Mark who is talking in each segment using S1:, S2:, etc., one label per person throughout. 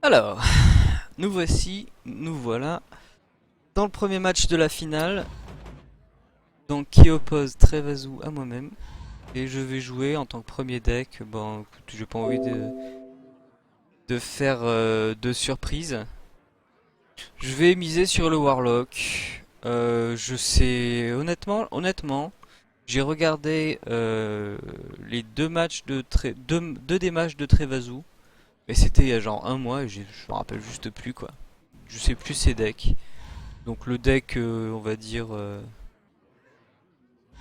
S1: Alors, nous voici, nous voilà dans le premier match de la finale, donc qui oppose Trevazu à moi-même. Et je vais jouer en tant que premier deck. Bon, écoute, j'ai pas envie de faire de surprise. Je vais miser sur le Warlock. Je sais, honnêtement, j'ai regardé les deux matchs deux des matchs de Trevazu. Mais c'était il y a genre un mois et je me rappelle juste plus quoi. Je sais plus ses decks. Donc le deck, on va dire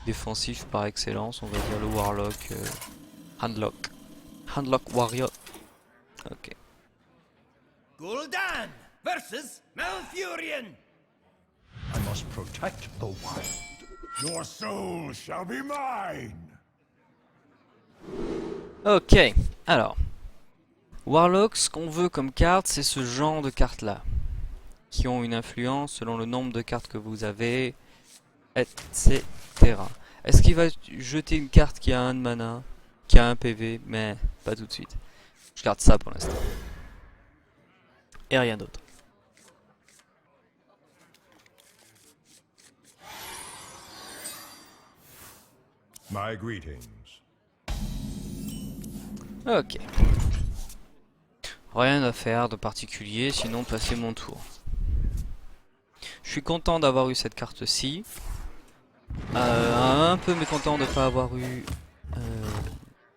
S1: défensif par excellence, on va dire le Warlock, Handlock. Handlock Warrior. Ok.
S2: Gul'dan versus Malfurion.
S3: I must protect the wild.
S4: Your soul shall be mine!
S1: Ok, alors. Warlock, ce qu'on veut comme carte, c'est ce genre de cartes là. Qui ont une influence selon le nombre de cartes que vous avez, etc. Est-ce qu'il va jeter une carte qui a un de mana, qui a un PV? Mais pas tout de suite. Je garde ça pour l'instant. Et rien d'autre.
S4: My greetings.
S1: Ok. Rien à faire de particulier, sinon passer mon tour. Je suis content d'avoir eu cette carte-ci. Un peu mécontent de ne pas avoir eu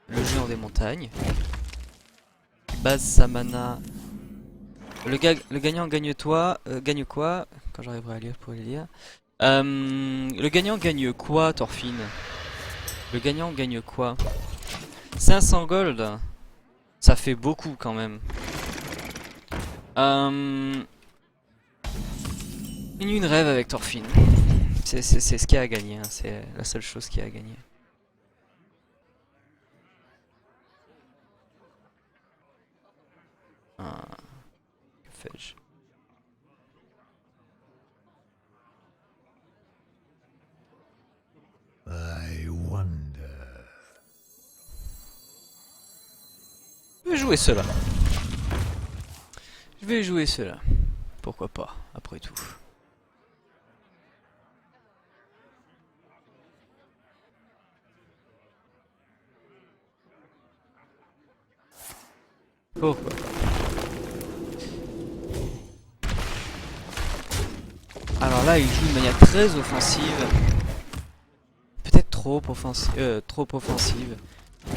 S1: le géant des montagnes. Base sa mana. Le gagnant gagne gagne quoi? Quand j'arriverai à lire pour le lire. Le gagnant gagne quoi, Thorfinn? Le gagnant gagne quoi? 500 gold. Ça fait beaucoup quand même. Une rêve avec Thorfinn. C'est ce qu'il y a à gagner, hein. C'est la seule chose qu'il y a à gagner. Que fais-je?
S3: I wonder.
S1: Je vais jouer cela. Je vais jouer cela. Pourquoi pas, après tout. Pourquoi pas. Alors là, il joue de manière très offensive. Peut-être trop offensive.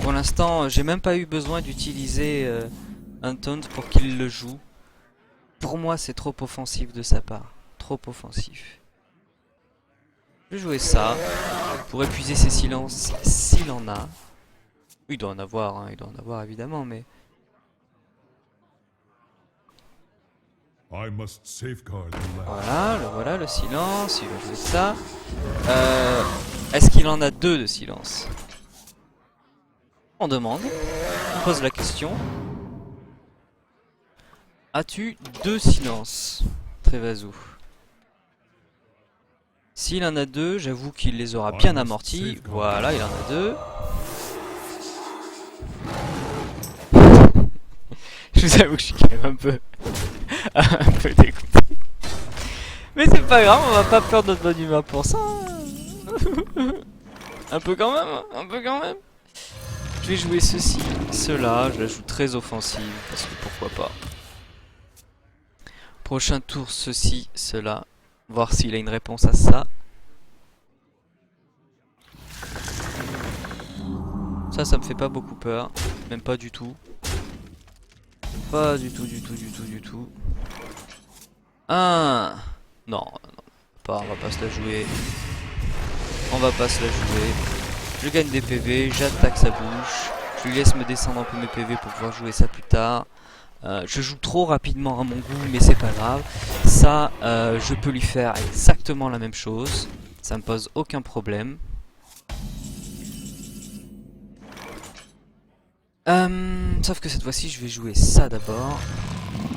S1: Pour l'instant, j'ai même pas eu besoin d'utiliser un taunt pour qu'il le joue. Pour moi, c'est trop offensif de sa part. Trop offensif. Je vais jouer ça pour épuiser ses silences s'il en a. Il doit en avoir, hein, il doit en avoir évidemment, mais...
S4: I must safeguard the land.
S1: Voilà le silence, il va jouer ça. Est-ce qu'il en a deux de silence? On demande, on pose la question. As-tu deux silences, Trevazu? S'il en a deux, j'avoue qu'il les aura bien amortis. Voilà, il en a deux. Je vous avoue que je suis quand même un peu dégoûté. Mais c'est pas grave, on va pas perdre notre bonne humeur pour ça. Un peu quand même, hein, un peu quand même. Je vais jouer ceci, cela, je la joue très offensive, parce que pourquoi pas. Prochain tour, ceci, cela. Voir s'il a une réponse à ça. Ça me fait pas beaucoup peur. Même pas du tout. Pas du tout. Ah non, on va pas se la jouer. On va pas se la jouer. Je gagne des PV, j'attaque sa bouche. Je lui laisse me descendre un peu mes PV pour pouvoir jouer ça plus tard. Je joue trop rapidement à mon goût, mais c'est pas grave. Ça, je peux lui faire exactement la même chose. Ça me pose aucun problème. Sauf que cette fois-ci, je vais jouer ça d'abord.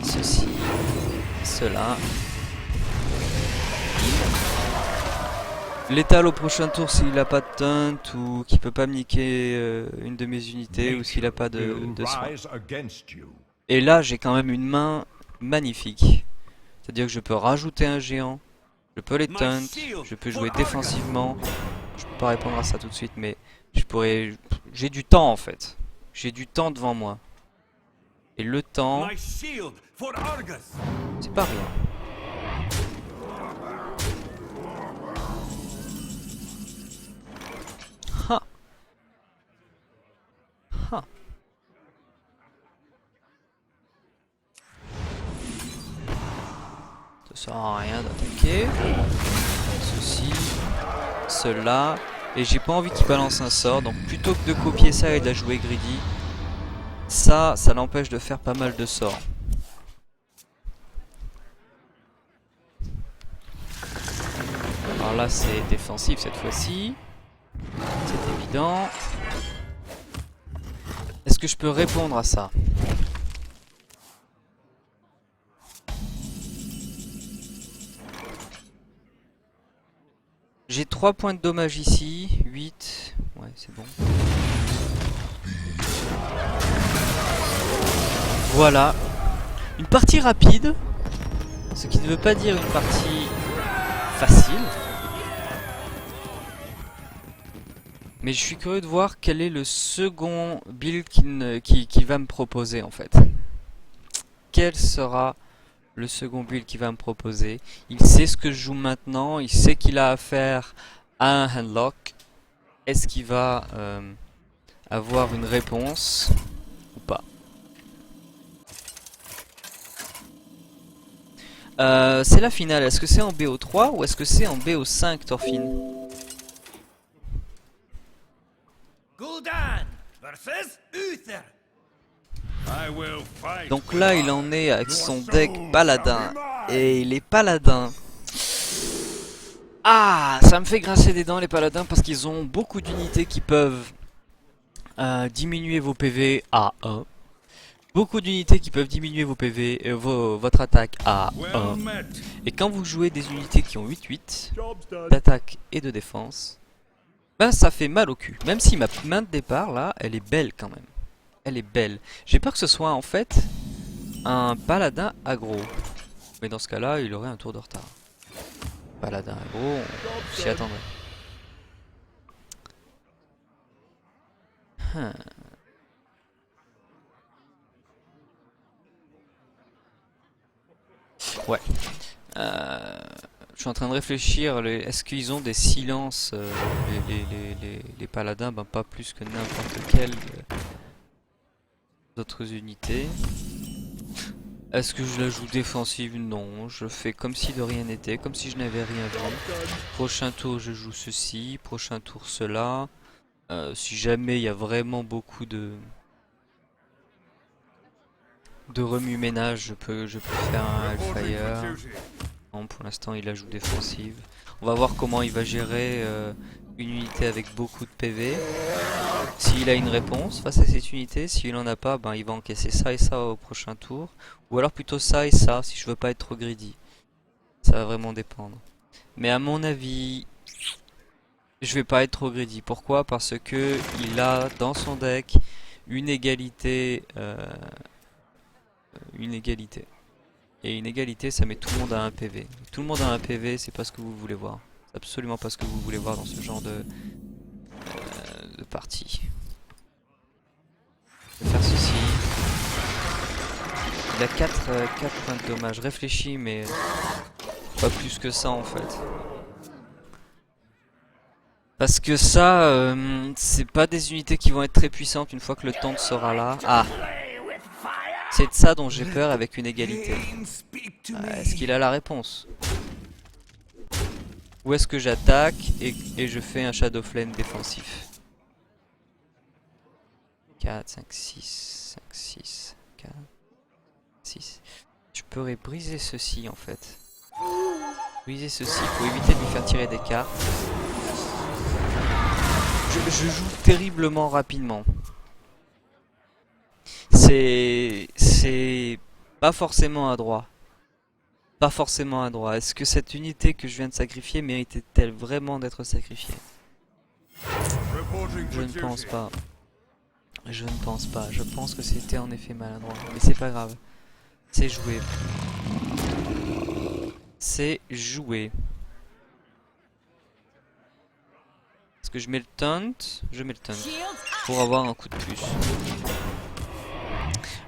S1: Ceci, cela. Létal au prochain tour s'il a pas de taunt ou qu'il peut pas me niquer une de mes unités ou s'il a pas de soin. Et là, j'ai quand même une main magnifique. C'est-à-dire que je peux rajouter un géant, je peux les taunt, je peux jouer défensivement. Je peux pas répondre à ça tout de suite, mais je pourrais... J'ai du temps en fait. J'ai du temps devant moi. Et le temps,
S2: My shield for Argus.
S1: c'est pas rien. Ha. Ha. Ça sert à rien d'attaquer. Ceci, cela. Et j'ai pas envie qu'il balance un sort, donc plutôt que de copier ça et de la jouer greedy, ça l'empêche de faire pas mal de sorts. Alors là c'est défensif cette fois-ci, c'est évident. Est-ce que je peux répondre à ça? J'ai 3 points de dommage ici, 8, ouais c'est bon. Voilà, une partie rapide, ce qui ne veut pas dire une partie facile. Mais je suis curieux de voir quel est le second build qui va me proposer en fait. Quel sera le second build qu'il va me proposer? Il sait ce que je joue maintenant, il sait qu'il a affaire à un handlock. Est-ce qu'il va avoir une réponse ou pas? C'est la finale, est-ce que c'est en BO3 ou est-ce que c'est en BO5, Thorfinn?
S2: Gul'dan versus Uther.
S4: I will fight.
S1: Donc là il en est avec son deck paladin. Et les paladins... Ah, ça me fait grincer des dents les paladins parce qu'ils ont beaucoup d'unités qui peuvent diminuer vos PV à 1. Beaucoup d'unités qui peuvent diminuer vos PV, votre attaque à 1. Et quand vous jouez des unités qui ont 8-8 d'attaque et de défense, ben ça fait mal au cul. Même si ma main de départ là, elle est belle quand même. Elle est belle. J'ai peur que ce soit en fait un paladin aggro. Mais dans ce cas-là, il aurait un tour de retard. Paladin aggro, on s'y attendrait. Ouais. Je suis en train de réfléchir. Est-ce qu'ils ont des silences les paladins? Ben pas plus que n'importe quelle d'autres unités. Est-ce que je la joue défensive? Non. Je fais comme si de rien n'était, comme si je n'avais rien vu. Prochain tour je joue ceci, prochain tour cela. Si jamais il y a vraiment beaucoup de remue-ménage, je peux faire un Hellfire. Non, pour l'instant il la joue défensive. On va voir comment il va gérer une unité avec beaucoup de PV. S'il a une réponse face à cette unité, s'il en a pas, ben il va encaisser ça et ça au prochain tour. Ou alors plutôt ça et ça, si je veux pas être trop greedy. Ça va vraiment dépendre. Mais à mon avis, je vais pas être trop greedy. Pourquoi? Parce que il a dans son deck une égalité. Une égalité. Et une égalité, ça met tout le monde à 1 PV. Tout le monde à 1 PV, c'est pas ce que vous voulez voir. C'est absolument pas ce que vous voulez voir dans ce genre de partie. Je vais faire ceci. Il a 4 points de dommage. Réfléchis, mais pas plus que ça en fait. Parce que ça, c'est pas des unités qui vont être très puissantes une fois que le temps sera là. Ah! C'est de ça dont j'ai peur avec une égalité. Est-ce qu'il a la réponse? Ou est-ce que j'attaque et je fais un Shadow Flame défensif? 4, 5, 6, 5, 6, 4, 6. Je pourrais briser ceci en fait. Briser ceci pour éviter de lui faire tirer des cartes. Je joue terriblement rapidement. C'est pas forcément un droit. Pas forcément un droit. Est-ce que cette unité que je viens de sacrifier méritait-elle vraiment d'être sacrifiée? Je ne pense pas. Je ne pense pas. Je pense que c'était en effet maladroit. Mais c'est pas grave. C'est joué. C'est joué. Est-ce que je mets le taunt? Je mets le taunt. Pour avoir un coup de plus.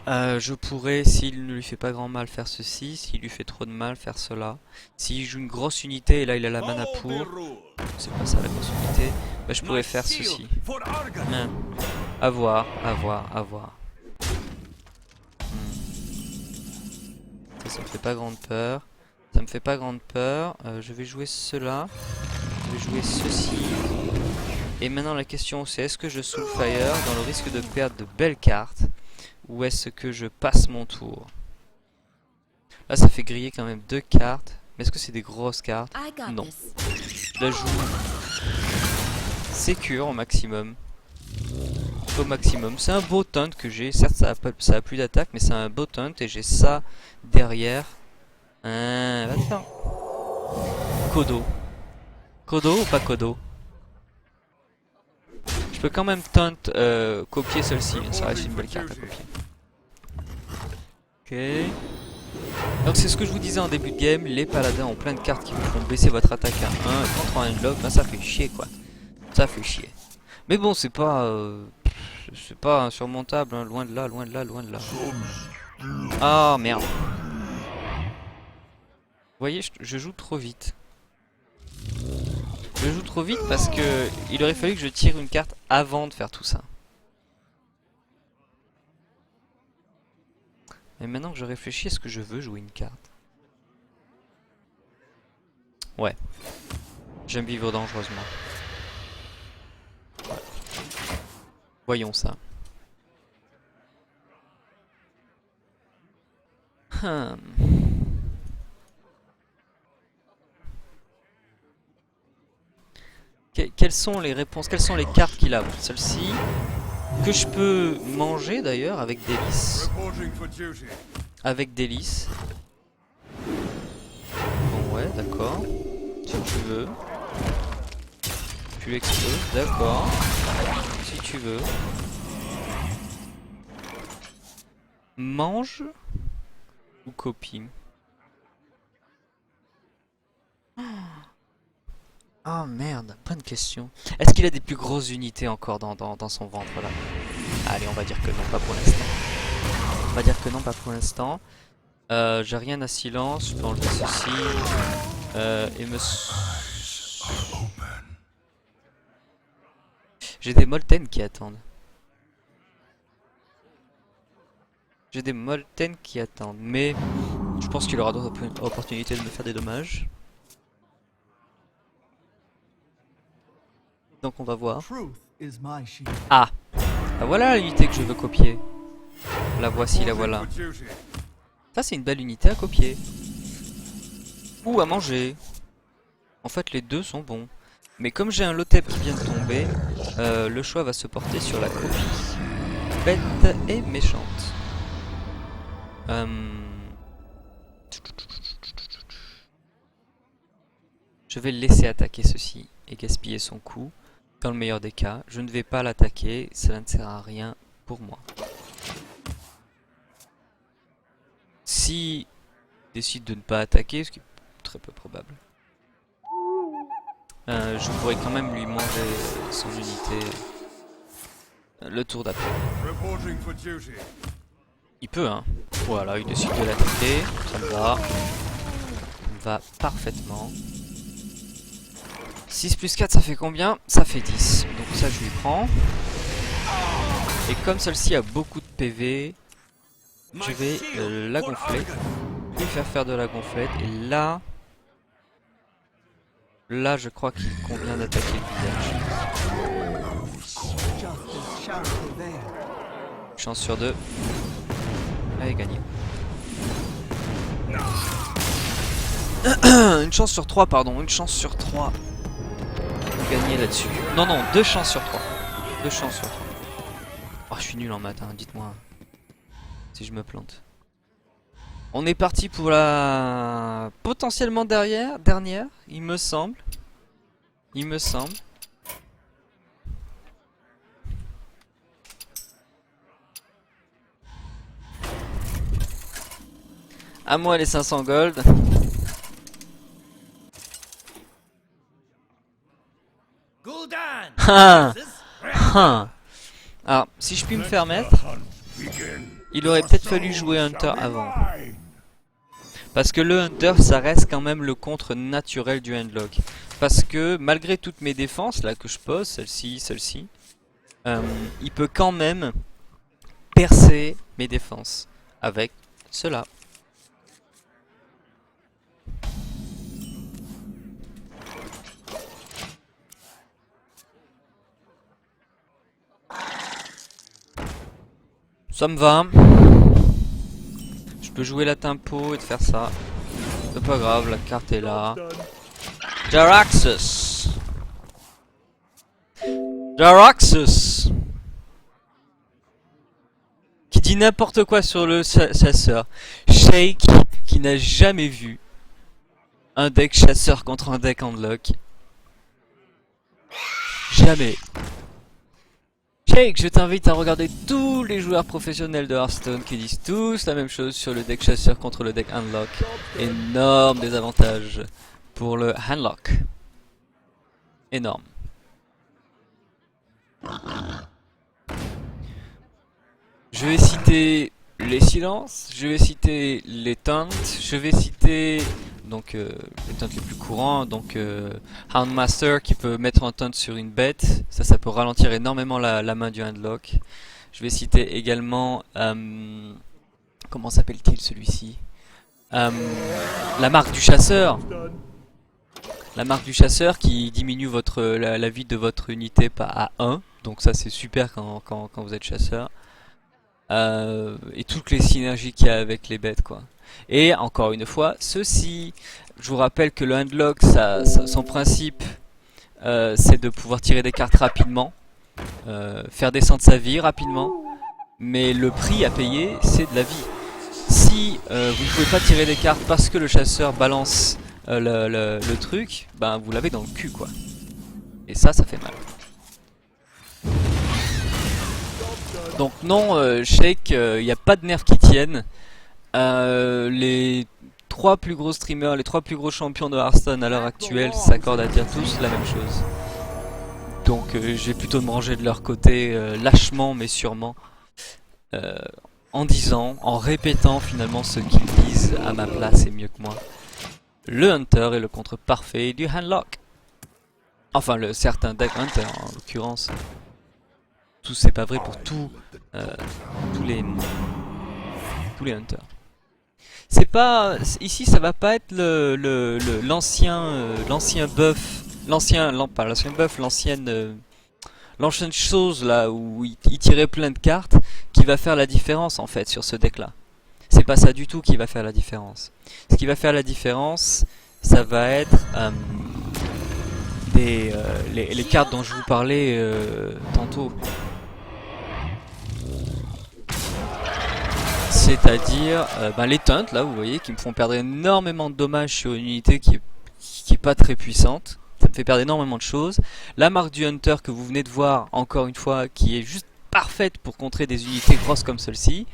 S1: Je pourrais, s'il ne lui fait pas grand mal, faire ceci. S'il lui fait trop de mal, faire cela. S'il joue une grosse unité et là il a la mana
S2: Follow the
S1: pour.
S2: rule.
S1: C'est pas ça la grosse unité. Bah, je pourrais
S2: My
S1: faire
S2: shield
S1: ceci.
S2: for Argus.
S1: À voir, à voir, à voir. Ça me fait pas grande peur. Ça me fait pas grande peur. Je vais jouer cela. Je vais jouer ceci. Et maintenant la question c'est est-ce que je Soulfire dans le risque de perdre de belles cartes ou est-ce que je passe mon tour? Là ça fait griller quand même 2 cartes. Mais est-ce que c'est des grosses cartes? Non. Je la joue sécure au maximum. Au maximum. C'est un beau taunt que j'ai. Certes ça a plus d'attaque mais c'est un beau taunt et j'ai ça derrière. Va-t'en. Kodo. Kodo ou pas Kodo? Je peux quand même taunt copier celle-ci, ça reste une belle carte à copier. Ok. Donc c'est ce que je vous disais en début de game, les paladins ont plein de cartes qui vous font baisser votre attaque à 1 contre un unlock, ben ça fait chier quoi. Ça fait chier. Mais bon c'est pas insurmontable, hein. Loin de là, loin de là, loin de là. Ah merde. Vous voyez, je joue trop vite. Je joue trop vite parce que il aurait fallu que je tire une carte avant de faire tout ça. Et maintenant que je réfléchis, est-ce que je veux jouer une carte? Ouais. J'aime vivre dangereusement. Ouais. Voyons ça. Quelles sont les réponses? Quelles sont les cartes qu'il a? Celle-ci. Que je peux manger d'ailleurs avec délice.
S4: Reporting for duty.
S1: Avec délice. Bon ouais, d'accord. Si tu veux. Tu l'exploses, d'accord. Si tu veux. Mange ou copie? Ah merde, bonne question. Est-ce qu'il a des plus grosses unités encore dans son ventre là? Allez, on va dire que non, pas pour l'instant. On va dire que non, pas pour l'instant. J'ai rien à silence, je peux enlever ceci. Et me... J'ai des Molten qui attendent. J'ai des Molten qui attendent, mais je pense qu'il aura d'autres opportunités de me faire des dommages. Donc on va voir. Ah, ah voilà l'unité que je veux copier. La voici, la voilà.
S4: For duty.
S1: Ça c'est une belle unité à copier. Ou à manger. En fait les deux sont bons. Mais comme j'ai un Lotep qui vient de tomber, le choix va se porter sur la copie. Bête et méchante. Je vais le laisser attaquer ceci et gaspiller son coup. Dans le meilleur des cas, je ne vais pas l'attaquer, cela ne sert à rien pour moi. Si il décide de ne pas attaquer, ce qui est très peu probable, je pourrais quand même lui manger son unité le tour d'après.
S4: Reporting for duty.
S1: Il peut hein. Voilà, il décide de l'attaquer, ça me va. Ça me va parfaitement. 6 plus 4 ça fait combien? Ça fait 10. Donc ça je lui prends. Et comme celle-ci a beaucoup de PV, je vais la gonfler. Lui faire de la gonflette. Et là... Là je crois qu'il convient d'attaquer le visage. Chance sur 2. Allez, gagné. Une chance sur 3, pardon. Une chance sur 3. Gagner là-dessus. Non, non, 2 chances sur 3. 2 chances sur 3. Oh, je suis nul en maths, hein. Dites-moi si je me plante. On est parti pour la... potentiellement dernière, il me semble. Il me semble. À moi les 500 gold.
S2: Gul'dan!
S1: Ah,
S2: This is
S1: ah. Alors, si je puis me permettre, il aurait peut-être fallu jouer Hunter avant. Parce que le Hunter, ça reste quand même le contre naturel du Handlock. Parce que malgré toutes mes défenses là que je pose, celle-ci, il peut quand même percer mes défenses avec cela. Ça me va. Je peux jouer la tempo et de faire ça. C'est pas grave, la carte est là. Jaraxxus. Jaraxxus. Qui dit n'importe quoi sur le chasseur. Shake qui n'a jamais vu un deck chasseur contre un deck handlock. Jamais. Shake, je t'invite à regarder tous les joueurs professionnels de Hearthstone qui disent tous la même chose sur le deck chasseur contre le deck handlock. Énorme désavantage pour le handlock. Énorme. Je vais citer les silences, je vais citer les taunts, je vais citer donc les taunts les plus courants, donc Houndmaster qui peut mettre un taunt sur une bête, ça peut ralentir énormément la main du handlock. Je vais citer également comment s'appelle-t-il celui-ci, la marque du chasseur. La marque du chasseur qui diminue la vie de votre unité à 1, donc ça c'est super quand vous êtes chasseur. Et toutes les synergies qu'il y a avec les bêtes quoi. Et encore une fois, ceci, je vous rappelle que le handlock, son principe c'est de pouvoir tirer des cartes rapidement, faire descendre sa vie rapidement, mais le prix à payer c'est de la vie. Si vous ne pouvez pas tirer des cartes parce que le chasseur balance le truc, ben vous l'avez dans le cul quoi. Et ça fait mal. Donc non, Shake, il n'y a pas de nerfs qui tiennent. Les 3 plus gros streamers, les 3 plus gros champions de Hearthstone à l'heure actuelle s'accordent à dire tous la même chose. Donc je vais plutôt me ranger de leur côté lâchement mais sûrement. En disant, en répétant finalement ce qu'ils disent à ma place et mieux que moi. Le Hunter est le contre parfait du handlock. Enfin le certain deck Hunter en l'occurrence. Tout c'est pas vrai pour tous les hunters. C'est pas ici ça va pas être l'ancien buff, l'ancienne chose là où il tirait plein de cartes qui va faire la différence en fait sur ce deck là. C'est pas ça du tout qui va faire la différence. Ce qui va faire la différence, ça va être les cartes dont je vous parlais tantôt. C'est-à-dire les taunts là vous voyez qui me font perdre énormément de dommages sur une unité qui est pas très puissante. Ça me fait perdre énormément de choses. La marque du Hunter que vous venez de voir encore une fois qui est juste parfaite pour contrer des unités grosses comme celle-ci.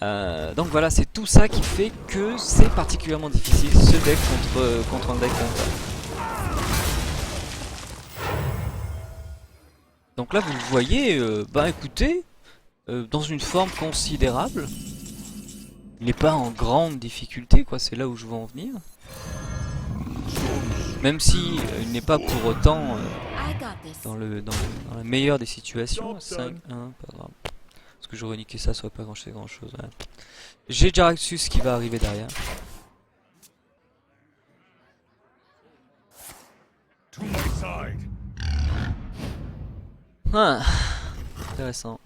S1: Donc voilà, c'est tout ça qui fait que c'est particulièrement difficile ce deck contre un deck Hunter. Donc là vous le voyez, écoutez, dans une forme considérable. Il n'est pas en grande difficulté quoi, c'est là où je veux en venir. Même si il n'est pas pour autant dans la meilleure des situations. 5, 1, pas grave. Parce que j'aurais niqué ça, ça aurait pas grand chose. Ouais. J'ai Jaraxxus qui va arriver derrière. Ah, intéressant.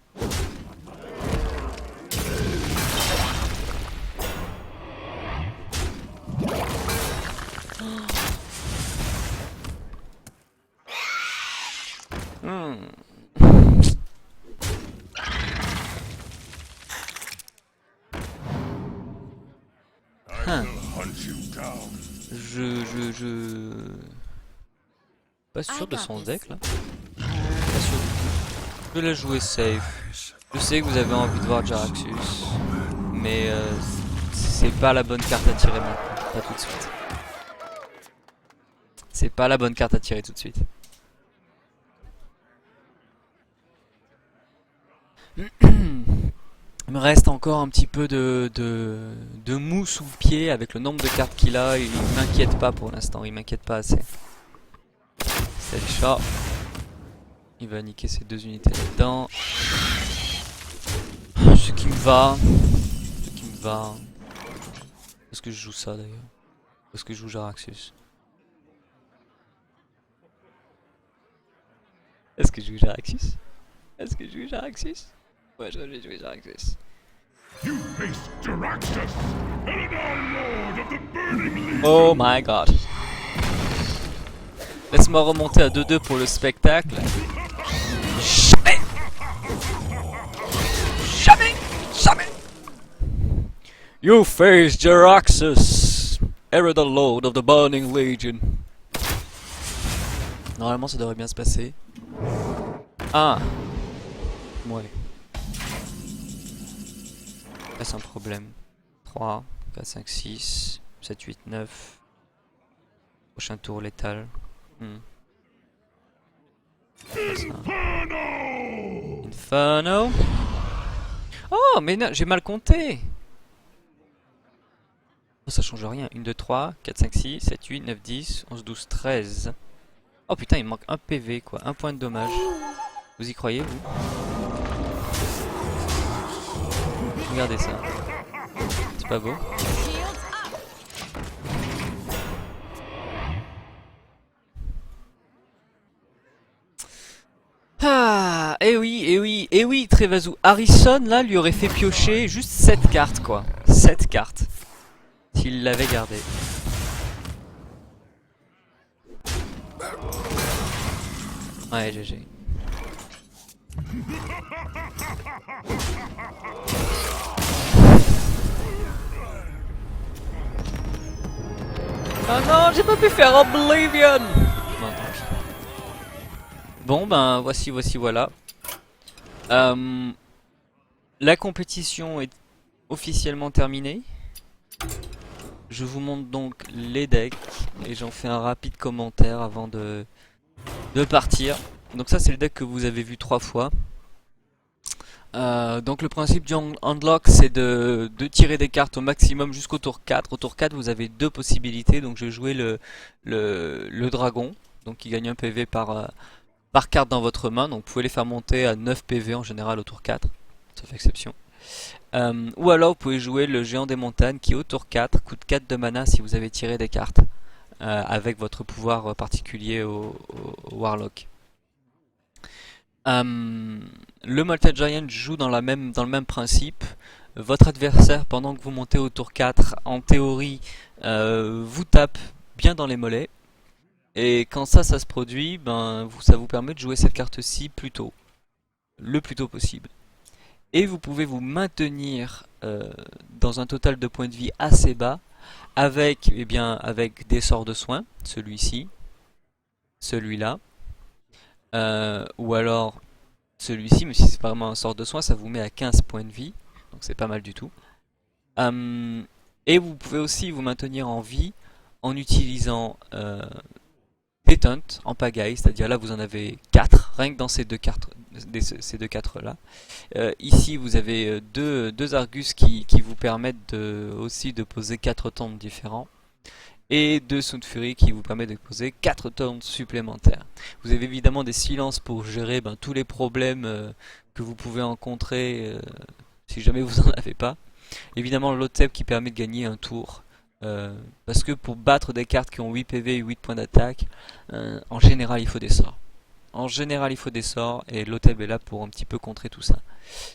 S1: Je pas sûr de son deck là. Pas sûr du tout. Je vais la jouer safe. Je sais que vous avez envie de voir Jaraxxus, mais c'est pas la bonne carte à tirer maintenant, pas tout de suite. C'est pas la bonne carte à tirer tout de suite. Il me reste encore un petit peu de mou sous le pied avec le nombre de cartes qu'il a. Il m'inquiète pas pour l'instant, il m'inquiète pas assez. C'est le chat. Il va niquer ces 2 unités là-dedans. Ce qui me va. Ce qui me va. Est-ce que je joue ça d'ailleurs? Est-ce que je joue Jaraxxus? Est-ce que je joue Jaraxxus? Est-ce que je joue Jaraxxus? Ouais, je vais jouer Jaraxxus. Oh my god. Laisse-moi remonter à 2-2 pour le spectacle. Jamais! Jamais! Jamais! You face Jaraxxus, Eredal Lord of the Burning Legion. Normalement ça devrait bien se passer. Ah! Ouais. Là c'est un problème. 3, 4, 5, 6, 7, 8, 9. Prochain tour létal. Inferno! Oh mais non, j'ai mal compté! Oh, ça change rien. 1, 2, 3, 4, 5, 6, 7, 8, 9, 10, 11, 12, 13. Oh putain, il me manque un PV quoi, un point de dommage. Vous y croyez vous? Regardez ça. C'est pas beau? Ah, eh oui, eh oui, eh oui, Trevazu. Harrison là lui aurait fait piocher juste 7 cartes quoi. 7 cartes. S'il l'avait gardé. Ouais, GG. Oh non, j'ai pas pu faire Oblivion. Non, tant pis. Bon, ben voici, voilà. La compétition est officiellement terminée. Je vous montre donc les decks et j'en fais un rapide commentaire avant de partir. Donc ça c'est le deck que vous avez vu 3 fois. Donc le principe du unlock c'est de tirer des cartes au maximum jusqu'au tour 4. Au tour 4 vous avez 2 possibilités. Donc je vais jouer le dragon, donc qui gagne 1 PV par carte dans votre main. Donc vous pouvez les faire monter à 9 PV en général au tour 4, sauf exception. Ou alors vous pouvez jouer le géant des montagnes qui au tour 4 coûte 4 de mana si vous avez tiré des cartes avec votre pouvoir particulier au Warlock. Le Molten Giant joue dans le même principe. Votre adversaire pendant que vous montez au tour 4 en théorie vous tape bien dans les mollets. Et quand ça se produit, ça vous permet de jouer cette carte-ci plus tôt. Le plus tôt possible. Et vous pouvez vous maintenir dans un total de points de vie assez bas avec, avec des sorts de soins, celui-ci, celui-là, ou alors celui-ci, mais si c'est pas vraiment un sort de soin, ça vous met à 15 points de vie, donc c'est pas mal du tout. Et vous pouvez aussi vous maintenir en vie en utilisant des taunts en pagaille, c'est-à-dire là vous en avez 4, rien que dans ces deux cartes, là. Ici vous avez deux Argus qui vous permettent aussi de poser 4 taunts différents. Et 2 Sound Fury qui vous permettent de poser 4 taunts supplémentaires. Vous avez évidemment des silences pour gérer tous les problèmes que vous pouvez rencontrer si jamais vous en avez pas. Évidemment l'Otep qui permet de gagner un tour. Parce que pour battre des cartes qui ont 8 PV et 8 points d'attaque, en général il faut des sorts. En général il faut des sorts et l'Otep est là pour un petit peu contrer tout ça.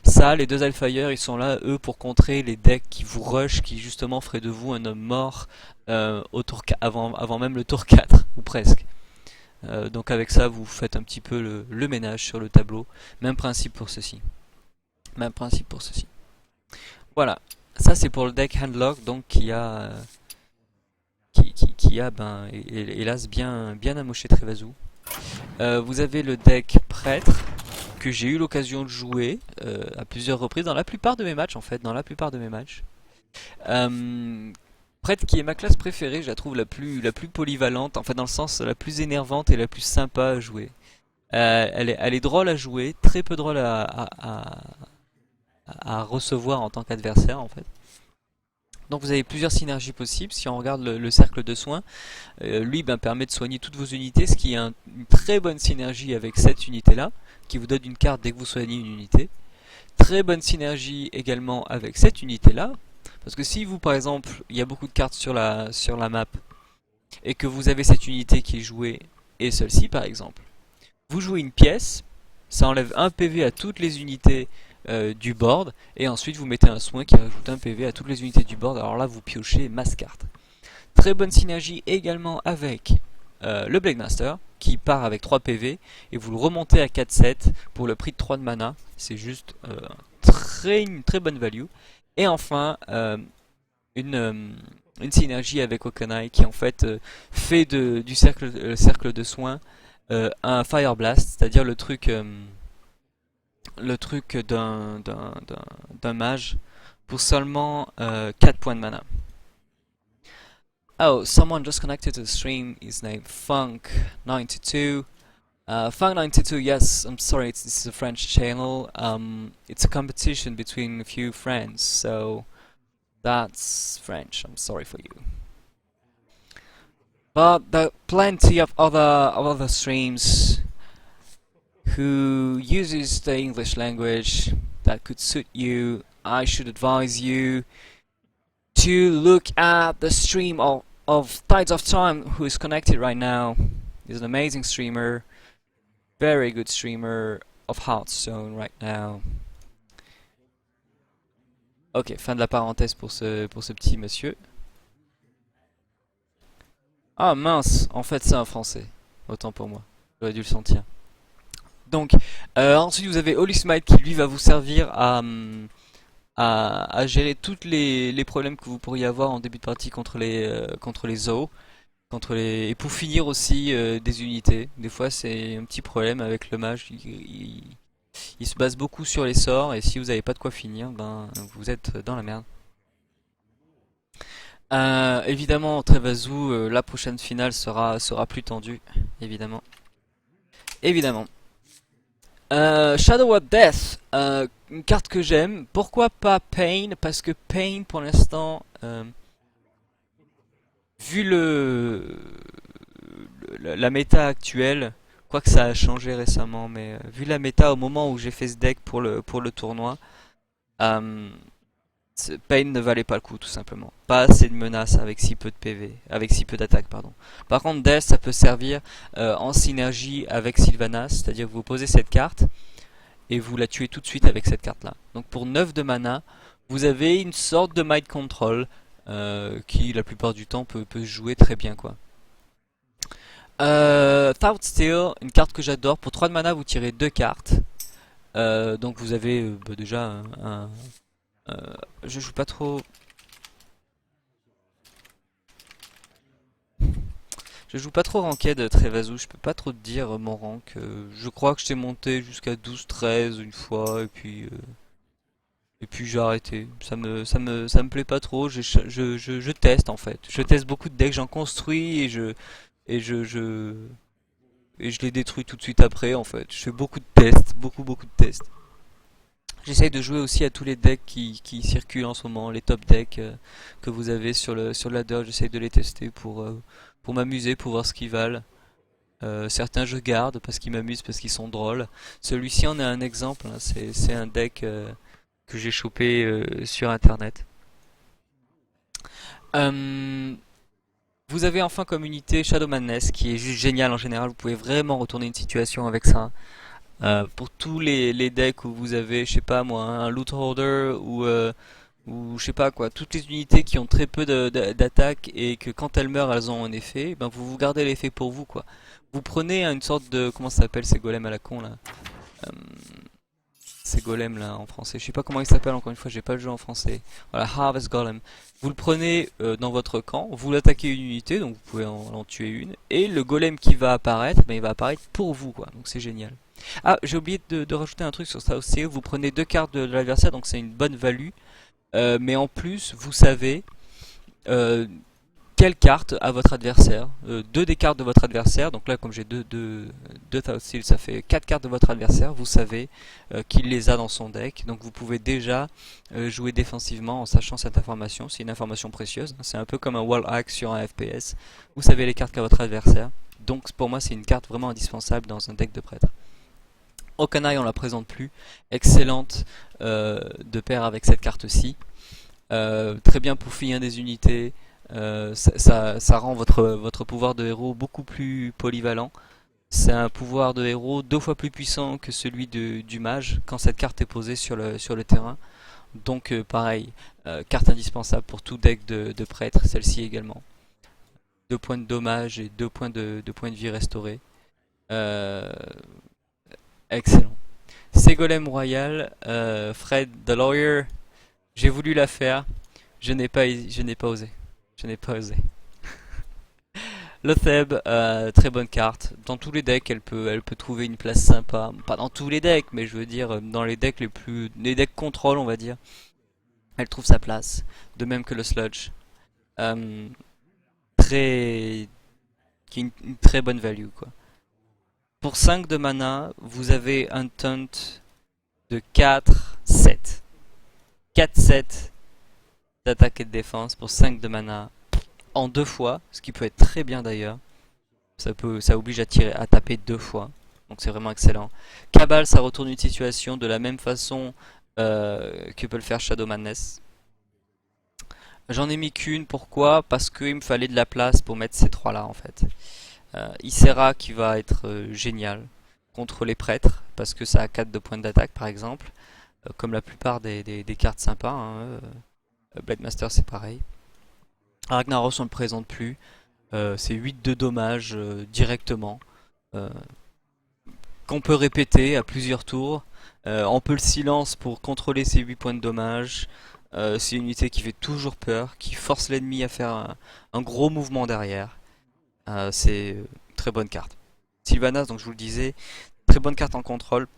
S1: Ça, les 2 Alfire, ils sont là eux pour contrer les decks qui vous rush, qui justement feraient de vous un homme mort au tour avant même le tour 4, ou presque. Donc avec ça vous faites un petit peu le ménage sur le tableau. Même principe pour ceci. Même principe pour ceci. Voilà. Ça c'est pour le deck Handlock, donc qui a hélas bien amoché Trevazu. Vous avez le deck Prêtre que j'ai eu l'occasion de jouer à plusieurs reprises dans la plupart de mes matchs en fait, Prêtre qui est ma classe préférée, je la trouve la plus polyvalente, enfin dans le sens la plus énervante et la plus sympa à jouer. Elle est drôle à jouer, très peu drôle à recevoir en tant qu'adversaire en fait. Donc vous avez plusieurs synergies possibles. Si on regarde le cercle de soins, lui permet de soigner toutes vos unités, ce qui est une très bonne synergie avec cette unité-là, qui vous donne une carte dès que vous soignez une unité. Très bonne synergie également avec cette unité-là, parce que si vous par exemple, il y a beaucoup de cartes sur la map, et que vous avez cette unité qui est jouée, et celle-ci par exemple, vous jouez une pièce, ça enlève un PV à toutes les unités du board, et ensuite vous mettez un soin qui rajoute un PV à toutes les unités du board, alors là vous piochez masse cartes. Très bonne synergie également avec le Blade Master, qui part avec 3 PV, et vous le remontez à 4-7 pour le prix de 3 de mana, c'est juste une très bonne value. Et enfin, une synergie avec Okanai qui en fait fait du cercle de soins un Fire Blast, c'est-à-dire le truc d'un mage pour seulement 4 points de mana. Oh, someone just connected to the stream. His name Funk92. Funk92, yes, I'm sorry, this is a French channel. It's a competition between a few friends, so that's French. I'm sorry for you. But there are plenty of other streams who uses the English language that could suit you. I should advise you to look at the stream of Tides of Time, who is connected right now. He's an amazing streamer, very good streamer of Hearthstone right now. Ok, fin de la parenthèse pour ce petit monsieur. Ah mince, en fait c'est un français. Autant pour moi, j'aurais dû le sentir. Donc, ensuite vous avez Holy Smite qui lui va vous servir à gérer tous les problèmes que vous pourriez avoir en début de partie contre les zoos. Et pour finir aussi des unités. Des fois c'est un petit problème avec le mage. Il se base beaucoup sur les sorts et si vous n'avez pas de quoi finir, vous êtes dans la merde. Évidemment, Trevazu, la prochaine finale sera plus tendue, évidemment. Évidemment. Shadow of Death, une carte que j'aime. Pourquoi pas Pain? Parce que Pain, pour l'instant, vu la méta actuelle, quoique ça a changé récemment, mais vu la méta au moment où j'ai fait ce deck pour le tournoi, Pain ne valait pas le coup tout simplement. Pas assez de menaces avec si peu de PV, avec si peu d'attaque pardon. Par contre Death ça peut servir en synergie avec Sylvanas, c'est-à-dire que vous posez cette carte et vous la tuez tout de suite avec cette carte là. Donc pour 9 de mana, vous avez une sorte de Mind Control qui la plupart du temps peut se jouer très bien quoi. Thought Steal, une carte que j'adore. Pour 3 de mana vous tirez 2 cartes. Donc vous avez déjà je joue pas trop. Je joue pas trop ranked Trevazu, je peux pas trop te dire mon rank. Je crois que je t'ai monté jusqu'à 12-13 une fois et puis j'ai arrêté. Ça me plaît pas trop. Je teste en fait. Je teste beaucoup de decks, j'en construis et je les détruis tout de suite après en fait. Je fais beaucoup de tests, beaucoup de tests. J'essaye de jouer aussi à tous les decks qui circulent en ce moment, les top decks que vous avez sur le ladder. J'essaye de les tester pour m'amuser, pour voir ce qu'ils valent. Certains je garde parce qu'ils m'amusent, parce qu'ils sont drôles. Celui-ci en est un exemple, hein. C'est un deck que j'ai chopé sur internet. Vous avez enfin comme unité Shadow Madness qui est juste génial en général. Vous pouvez vraiment retourner une situation avec ça. Pour tous les decks où vous avez, je sais pas moi, un loot holder ou je sais pas quoi, toutes les unités qui ont très peu d'attaque et que quand elles meurent elles ont un effet, vous gardez l'effet pour vous quoi. Vous prenez une sorte de, comment ça s'appelle ces golems à la con là, ces golems là en français, je sais pas comment ils s'appellent encore une fois, j'ai pas le jeu en français. Voilà, Harvest Golem. Vous le prenez dans votre camp, vous l'attaquez une unité, donc vous pouvez en tuer une, et le golem qui va apparaître, il va apparaître pour vous quoi, donc c'est génial. Ah, j'ai oublié de rajouter un truc sur ça aussi, vous prenez 2 cartes de l'adversaire, donc c'est une bonne value. Mais en plus, vous savez quelle carte à votre adversaire, deux des cartes de votre adversaire, donc là comme j'ai deux Thoughtseal, ça fait 4 cartes de votre adversaire, vous savez qu'il les a dans son deck, donc vous pouvez déjà jouer défensivement en sachant cette information, c'est une information précieuse, c'est un peu comme un wall hack sur un FPS, vous savez les cartes qu'a votre adversaire, donc pour moi c'est une carte vraiment indispensable dans un deck de prêtre. Okanai on la présente plus, excellente de pair avec cette carte-ci, très bien pour finir des unités. Ça rend votre pouvoir de héros beaucoup plus polyvalent. C'est un pouvoir de héros 2 fois plus puissant que celui du mage quand cette carte est posée sur le terrain. Donc pareil, carte indispensable pour tout deck de prêtre, celle-ci également. 2 points de dommage et 2 points de vie restaurés. Excellent. Ségolem Royal, Fred the Lawyer, j'ai voulu la faire, je n'ai pas osé. Je n'ai pas osé. Lotheb, très bonne carte. Dans tous les decks, elle peut trouver une place sympa. Pas dans tous les decks, mais je veux dire dans les decks les decks contrôle, on va dire. Elle trouve sa place. De même que le Sludge. Qui est une très bonne value, quoi. Pour 5 de mana, vous avez un taunt de 4-7. 4-7 d'attaque et de défense pour 5 de mana en 2 fois, ce qui peut être très bien d'ailleurs. Ça oblige à taper 2 fois, donc c'est vraiment excellent. Cabal, ça retourne une situation de la même façon que peut le faire Shadow Madness. J'en ai mis qu'une, pourquoi? Parce qu'il me fallait de la place pour mettre ces 3 là en fait. Ysera qui va être génial contre les prêtres, parce que ça a 4 de points d'attaque par exemple, comme la plupart des cartes sympas, hein, Blademaster c'est pareil. Ragnaros on ne le présente plus, c'est 8 de dommages directement, qu'on peut répéter à plusieurs tours. On peut le silence pour contrôler ces 8 points de dommage. C'est une unité qui fait toujours peur, qui force l'ennemi à faire un gros mouvement derrière. C'est une très bonne carte. Sylvanas, donc je vous le disais, très bonne carte en contrôle,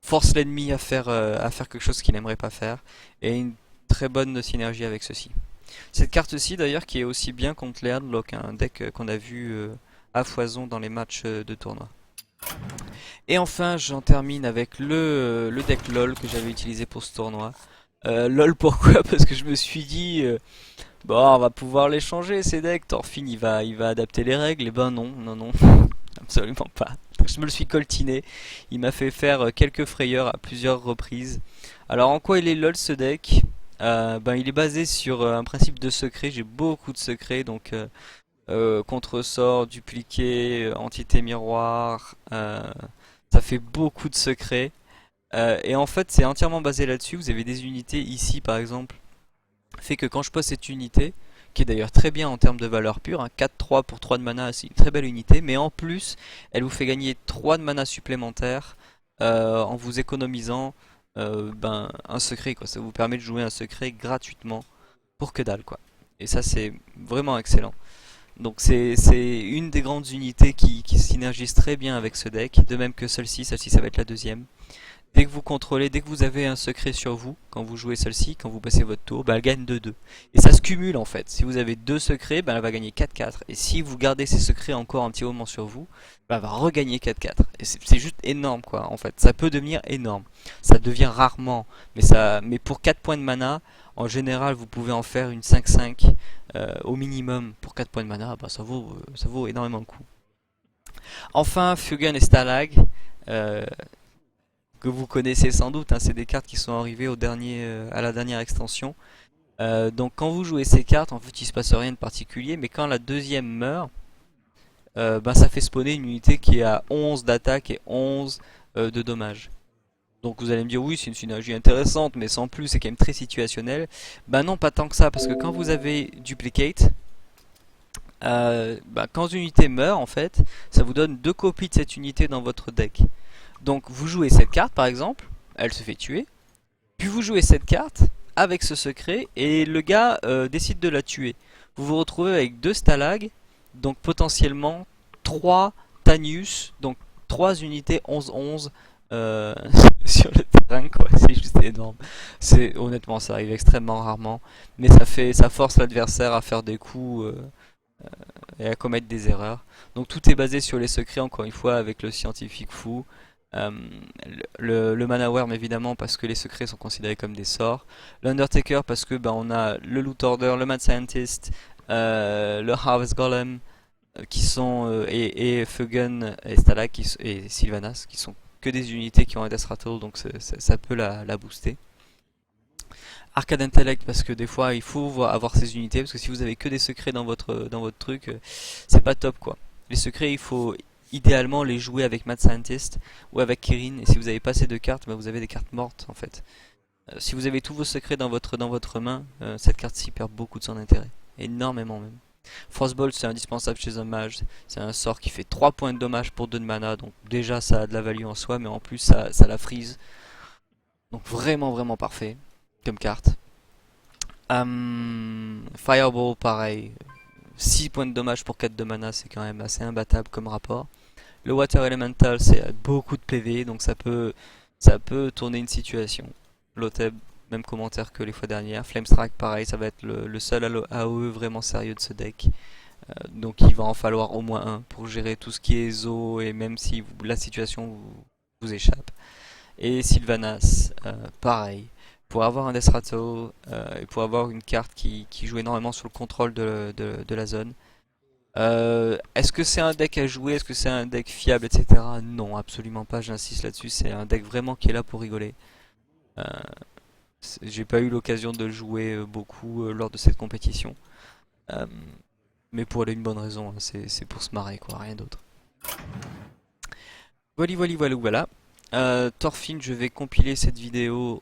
S1: force l'ennemi à faire quelque chose qu'il n'aimerait pas faire, et une très bonne synergie avec ceci. Cette carte-ci d'ailleurs qui est aussi bien contre les Hardlock, un deck qu'on a vu à foison dans les matchs de tournoi. Et enfin j'en termine avec le deck LOL que j'avais utilisé pour ce tournoi. LOL pourquoi? Parce que je me suis dit bon on va pouvoir les changer ces decks, Thorfinn il va adapter les règles, et ben non, absolument pas. Je me le suis coltiné, il m'a fait faire quelques frayeurs à plusieurs reprises. Alors en quoi il est LOL ce deck? Il est basé sur un principe de secret, j'ai beaucoup de secrets, donc contre-sort, dupliqué, entité miroir, ça fait beaucoup de secrets. Et en fait c'est entièrement basé là-dessus, vous avez des unités ici par exemple, fait que quand je pose cette unité, qui est d'ailleurs très bien en termes de valeur pure, hein, 4-3 pour 3 de mana, c'est une très belle unité, mais en plus elle vous fait gagner 3 de mana supplémentaires en vous économisant un secret, quoi. Ça vous permet de jouer un secret gratuitement pour que dalle, quoi. Et ça c'est vraiment excellent. Donc c'est une des grandes unités qui synergise très bien avec ce deck, de même que celle-ci ça va être la deuxième. Dès que vous contrôlez, dès que vous avez un secret sur vous, quand vous jouez celle-ci, quand vous passez votre tour, elle gagne 2-2. Et ça se cumule en fait. Si vous avez 2 secrets, elle va gagner 4-4. Et si vous gardez ces secrets encore un petit moment sur vous, elle va regagner 4-4. Et c'est juste énorme quoi en fait. Ça peut devenir énorme. Ça devient rarement. Mais pour 4 points de mana, en général vous pouvez en faire une 5-5 au minimum pour 4 points de mana. Ça vaut énormément le coup. Enfin, Fugen et Stalag. Que vous connaissez sans doute, hein, c'est des cartes qui sont arrivées à la dernière extension. Donc quand vous jouez ces cartes, en fait il se passe rien de particulier, mais quand la deuxième meurt, ça fait spawner une unité qui a 11 d'attaque et 11 de dommages. Donc vous allez me dire oui c'est une synergie intéressante, mais sans plus c'est quand même très situationnel. Non, pas tant que ça, parce que quand vous avez Duplicate, quand une unité meurt en fait, ça vous donne 2 copies de cette unité dans votre deck. Donc vous jouez cette carte par exemple, elle se fait tuer, puis vous jouez cette carte avec ce secret et le gars décide de la tuer. Vous vous retrouvez avec 2 Stalag, donc potentiellement 3 Tanius, donc 3 unités 11-11 euh, sur le terrain, quoi. C'est juste énorme. Honnêtement, ça arrive extrêmement rarement, mais ça force l'adversaire à faire des coups et à commettre des erreurs. Donc tout est basé sur les secrets, encore une fois, avec le scientifique fou. Euh, le Mana Worm évidemment parce que les secrets sont considérés comme des sorts. L'Undertaker parce que on a le Loot Order, le Mad Scientist, le Harvest Golem qui sont et Fugun et Stalak et Sylvanas qui sont que des unités qui ont un Death Rattle, donc ça peut la booster. Arcade Intellect parce que des fois il faut avoir ces unités parce que si vous avez que des secrets dans votre truc, c'est pas top quoi. Les secrets il faut idéalement les jouer avec Mad Scientist ou avec Kirin, et si vous avez pas ces deux cartes, vous avez des cartes mortes en fait. Si vous avez tous vos secrets dans votre main, cette carte-ci perd beaucoup de son intérêt, énormément même. Frostbolt c'est indispensable chez un mage, c'est un sort qui fait 3 points de dommage pour 2 de mana, donc déjà ça a de la value en soi, mais en plus ça la freeze. Donc vraiment parfait comme carte. Fireball pareil, 6 points de dommage pour 4 de mana, c'est quand même assez imbattable comme rapport. Le Water Elemental c'est beaucoup de PV, donc ça peut tourner une situation. Loteb, même commentaire que les fois dernières. Flamestrike pareil, ça va être le seul AOE vraiment sérieux de ce deck. Donc il va en falloir au moins un pour gérer tout ce qui est zo et même si la situation vous échappe. Et Sylvanas, pareil. Pour avoir un Death Rattle et pour avoir une carte qui joue énormément sur le contrôle de la zone. Est-ce que c'est un deck à jouer? Est-ce que c'est un deck fiable, etc. Non, absolument pas, j'insiste là-dessus. C'est un deck vraiment qui est là pour rigoler. J'ai pas eu l'occasion de le jouer beaucoup lors de cette compétition. Mais pour une bonne raison, hein, c'est pour se marrer, quoi, rien d'autre. Voilà. Thorfinn, je vais compiler cette vidéo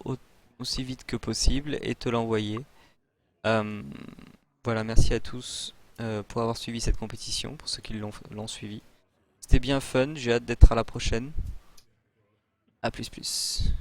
S1: aussi vite que possible et te l'envoyer. Voilà, merci à tous pour avoir suivi cette compétition, pour ceux qui l'ont suivi. C'était bien fun, j'ai hâte d'être à la prochaine. A plus.